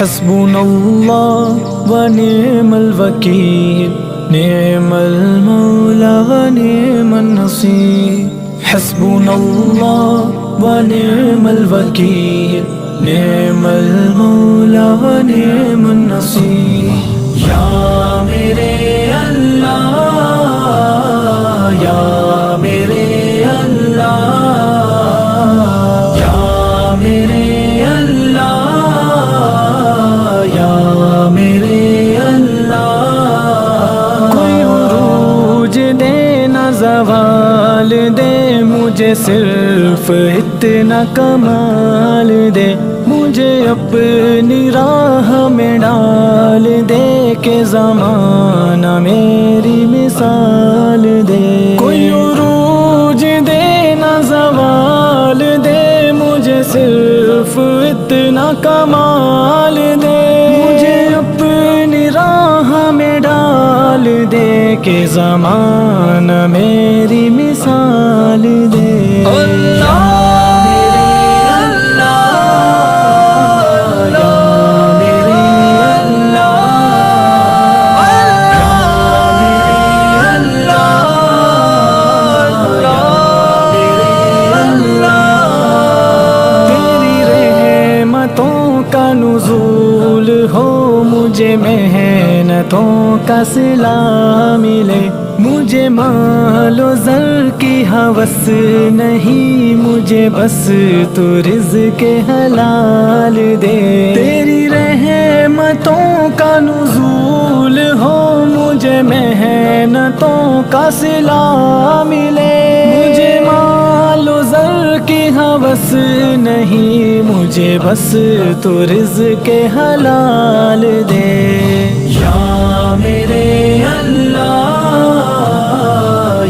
حسبنا اللہ ونعم الوکیل نعم المولا ونعم النصیر حسبنا اللہ ونعم الوکیل نعم المولا ونعم النصیر یا میرے اللہ یا میرے اللہ یا میرے اللہ یا میرے اللہ کوئی عروج دے نہ زوال دے مجھے صرف اتنا کمال دے مجھے اپنی راہ میں ڈال دے کہ زمانہ میری مثال دے کوئی عروج دے نہ زوال دے مجھے صرف اتنا کمال دے مجھے اپنی راہ میں ڈال دے کہ زمانہ میری مثال دے اللہ نزول ہو مجھے محنتوں کا صلہ ملے مجھے مال و زر کی ہوس نہیں مجھے بس تو رزق حلال دے تیری رحمتوں کا نزول ہو مجھے محنتوں کا صلہ ملے مجھے مال و زر کی ہوس نہیں مجھے بس تو رزق حلال دے یا میرے اللہ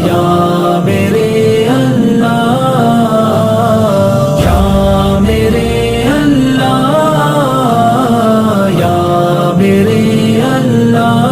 یا میرے اللہ یا میرے اللہ یا میرے اللہ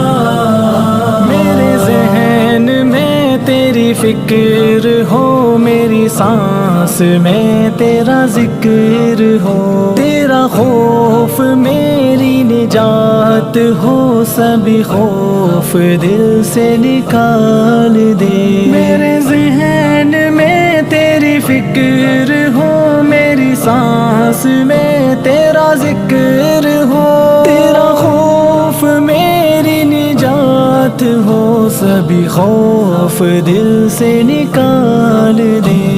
میرے ذہن میں تیری فکر ہو میری سانس میں تیرا ذکر ہو تیرا خوف میری نجات ہو سبھی خوف دل سے نکال دے میرے ذہن میں تیری فکر ہو میری سانس میں تیرا ذکر ہو تیرا خوف میری نجات ہو سبھی خوف دل سے نکال دے